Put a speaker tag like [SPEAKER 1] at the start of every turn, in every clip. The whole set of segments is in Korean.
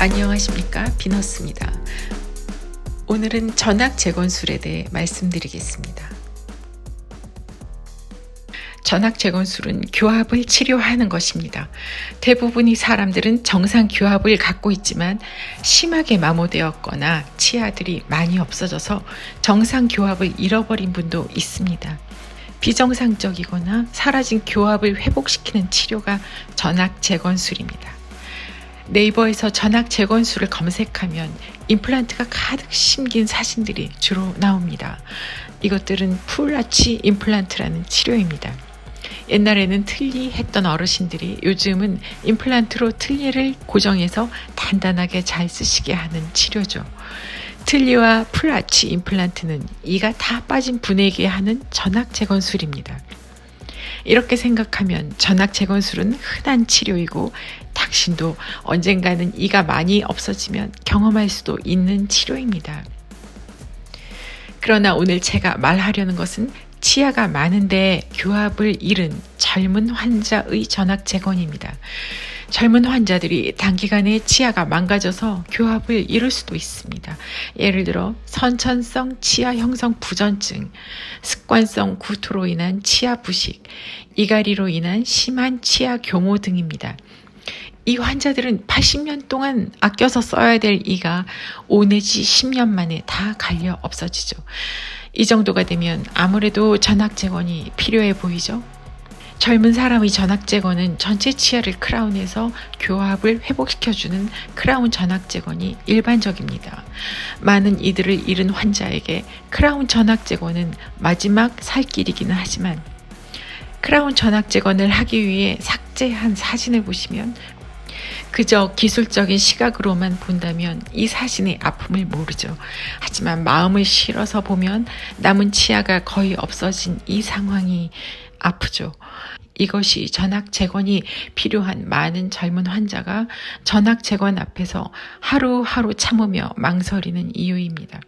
[SPEAKER 1] 안녕하십니까, 비너스입니다. 오늘은 전악 재건술에 대해 말씀드리겠습니다. 전악 재건술은 교합을 치료하는 것입니다. 대부분의 사람들은 정상 교합을 갖고 있지만 심하게 마모되었거나 치아들이 많이 없어져서 정상 교합을 잃어버린 분도 있습니다. 비정상적이거나 사라진 교합을 회복시키는 치료가 전악 재건술입니다. 네이버에서 전악 재건술을 검색하면 임플란트가 가득 심긴 사진들이 주로 나옵니다. 이것들은 풀아치 임플란트라는 치료입니다. 옛날에는 틀니 했던 어르신들이 요즘은 임플란트로 틀니를 고정해서 단단하게 잘 쓰시게 하는 치료죠. 틀니와 풀아치 임플란트는 이가 다 빠진 분에게 하는 전악 재건술입니다. 이렇게 생각하면 전악 재건술은 흔한 치료이고 당신도 언젠가는 이가 많이 없어지면 경험할 수도 있는 치료입니다. 그러나 오늘 제가 말하려는 것은 치아가 많은데 교합을 잃은 젊은 환자의 전악 재건입니다. 젊은 환자들이 단기간에 치아가 망가져서 교합을 잃을 수도 있습니다. 예를 들어 선천성 치아 형성 부전증, 습관성 구토로 인한 치아 부식, 이갈이로 인한 심한 치아 교모 등입니다. 이 환자들은 80년 동안 아껴서 써야 될 이가 5 내지 10년 만에 다 갈려 없어지죠. 이 정도가 되면 아무래도 전악 재건이 필요해 보이죠. 젊은 사람의 전악 재건은 전체 치아를 크라운해서 교합을 회복시켜주는 크라운 전악 재건이 일반적입니다. 많은 이들을 잃은 환자에게 크라운 전악 재건은 마지막 살 길이기는 하지만 크라운 전악 재건을 하기 위해 삭제한 사진을 보시면 그저 기술적인 시각으로만 본다면 이 사진의 아픔을 모르죠. 하지만 마음을 실어서 보면 남은 치아가 거의 없어진 이 상황이 아프죠. 이것이 전악 재건이 필요한 많은 젊은 환자가 전악 재건 앞에서 하루하루 참으며 망설이는 이유입니다.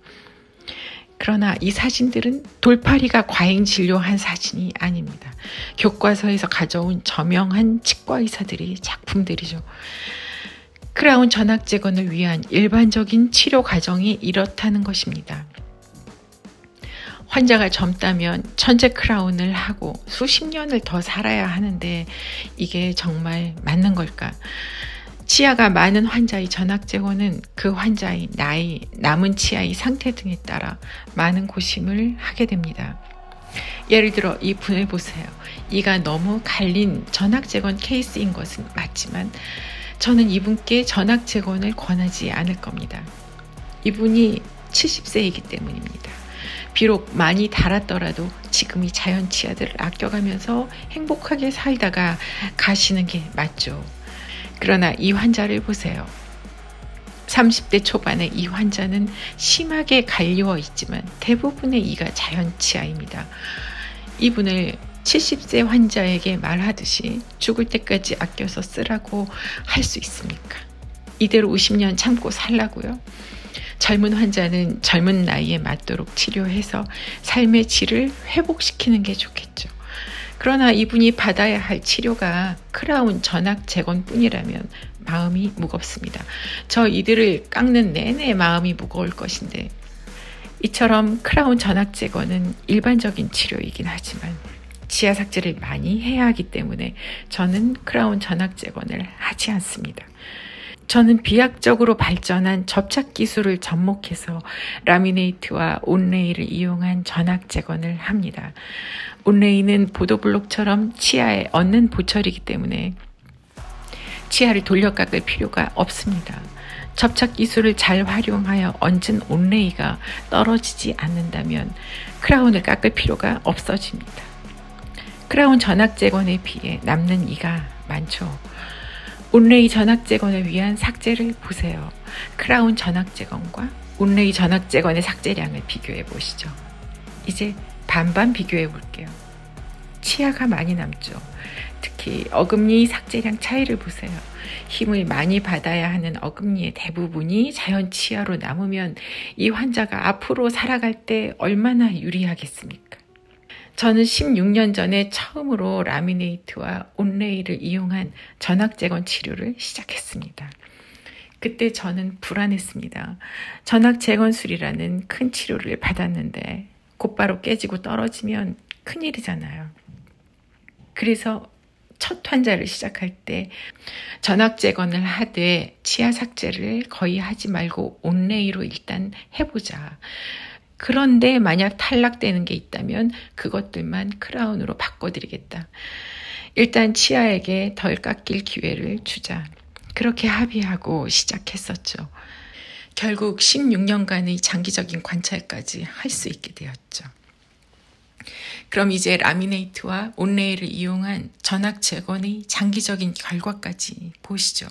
[SPEAKER 1] 그러나 이 사진들은 돌팔이가 과잉 진료한 사진이 아닙니다. 교과서에서 가져온 저명한 치과 의사들의 작품들이죠. 크라운 전악 재건을 위한 일반적인 치료 과정이 이렇다는 것입니다. 환자가 젊다면 천재 크라운을 하고 수십 년을 더 살아야 하는데 이게 정말 맞는 걸까? 치아가 많은 환자의 전악 재건은 그 환자의 나이, 남은 치아의 상태 등에 따라 많은 고심을 하게 됩니다. 예를 들어 이 분을 보세요. 이가 너무 갈린 전악 재건 케이스인 것은 맞지만 저는 이분께 전악 재건을 권하지 않을 겁니다. 이분이 70세이기 때문입니다. 비록 많이 닳았더라도 지금이 자연 치아들을 아껴가면서 행복하게 살다가 가시는 게 맞죠. 그러나 이 환자를 보세요. 30대 초반의 이 환자는 심하게 갈리워 있지만 대부분의 이가 자연 치아입니다. 이분을 70세 환자에게 말하듯이 죽을 때까지 아껴서 쓰라고 할 수 있습니까? 이대로 50년 참고 살라고요? 젊은 환자는 젊은 나이에 맞도록 치료해서 삶의 질을 회복시키는 게 좋겠죠. 그러나 이분이 받아야 할 치료가 크라운 전악 재건뿐이라면 마음이 무겁습니다. 저 이들을 깎는 내내 마음이 무거울 것인데 이처럼 크라운 전악 재건은 일반적인 치료이긴 하지만 치아 삭제를 많이 해야 하기 때문에 저는 크라운 전악 재건을 하지 않습니다. 저는 비약적으로 발전한 접착 기술을 접목해서 라미네이트와 온레이를 이용한 전악 재건을 합니다. 온레이는 보도블록처럼 치아에 얹는 보철이기 때문에 치아를 돌려 깎을 필요가 없습니다. 접착 기술을 잘 활용하여 얹은 온레이가 떨어지지 않는다면 크라운을 깎을 필요가 없어집니다. 크라운 전악 재건에 비해 남는 이가 많죠. 온레이 전악 재건을 위한 삭제를 보세요. 크라운 전악 재건과 온레이 전악 재건의 삭제량을 비교해 보시죠. 이제 반반 비교해 볼게요. 치아가 많이 남죠. 특히 어금니 삭제량 차이를 보세요. 힘을 많이 받아야 하는 어금니의 대부분이 자연 치아로 남으면 이 환자가 앞으로 살아갈 때 얼마나 유리하겠습니까? 저는 16년 전에 처음으로 라미네이트와 온레이를 이용한 전악 재건 치료를 시작했습니다. 그때 저는 불안했습니다. 전악 재건술이라는 큰 치료를 받았는데 곧바로 깨지고 떨어지면 큰일이잖아요. 그래서 첫 환자를 시작할 때 전악 재건을 하되 치아 삭제를 거의 하지 말고 온레이로 일단 해보자. 그런데 만약 탈락되는 게 있다면 그것들만 크라운으로 바꿔드리겠다. 일단 치아에게 덜 깎일 기회를 주자. 그렇게 합의하고 시작했었죠. 결국 16년간의 장기적인 관찰까지 할 수 있게 되었죠. 그럼 이제 라미네이트와 온레이를 이용한 전악 재건의 장기적인 결과까지 보시죠.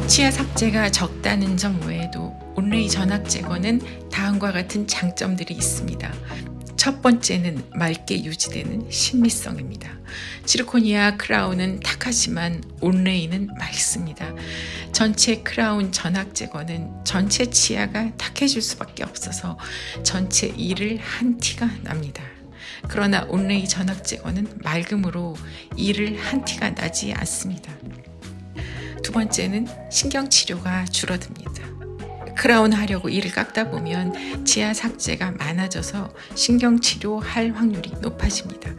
[SPEAKER 1] 치아 삭제가 적다는 점 외에도 온레이 전악 제거는 다음과 같은 장점들이 있습니다. 첫 번째는 맑게 유지되는 신미성입니다. 지르코니아 크라운은 탁하지만 온레이는 맑습니다. 전체 크라운 전악 제거는 전체 치아가 탁해질 수밖에 없어서 전체 이를 한 티가 납니다. 그러나 온레이 전악 제거는 맑음으로 이를 한 티가 나지 않습니다. 두 번째는 신경치료가 줄어듭니다. 크라운 하려고 이를 깎다 보면 치아 삭제가 많아져서 신경치료할 확률이 높아집니다.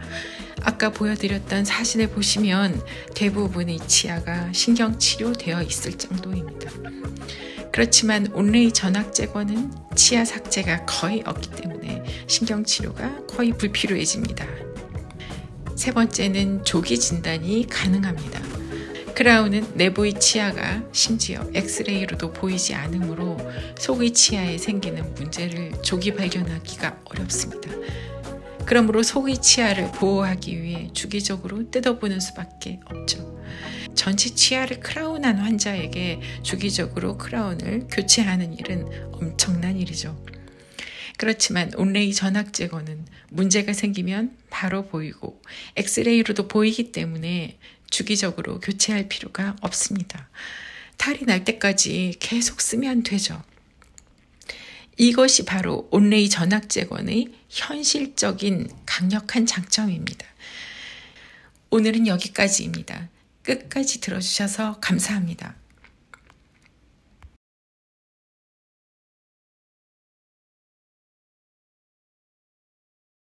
[SPEAKER 1] 아까 보여드렸던 사진을 보시면 대부분의 치아가 신경치료되어 있을 정도입니다. 그렇지만 온레이 전악 제거는 치아 삭제가 거의 없기 때문에 신경치료가 거의 불필요해집니다. 세 번째는 조기 진단이 가능합니다. 크라운은 내부의 치아가 심지어 엑스레이로도 보이지 않으므로 속의 치아에 생기는 문제를 조기 발견하기가 어렵습니다. 그러므로 속의 치아를 보호하기 위해 주기적으로 뜯어보는 수밖에 없죠. 전체 치아를 크라운한 환자에게 주기적으로 크라운을 교체하는 일은 엄청난 일이죠. 그렇지만 온레이 전악 제거는 문제가 생기면 바로 보이고 엑스레이로도 보이기 때문에 주기적으로 교체할 필요가 없습니다. 탈이 날 때까지 계속 쓰면 되죠. 이것이 바로 온레이 전악 제거의 현실적인 강력한 장점입니다. 오늘은 여기까지입니다. 끝까지 들어주셔서 감사합니다.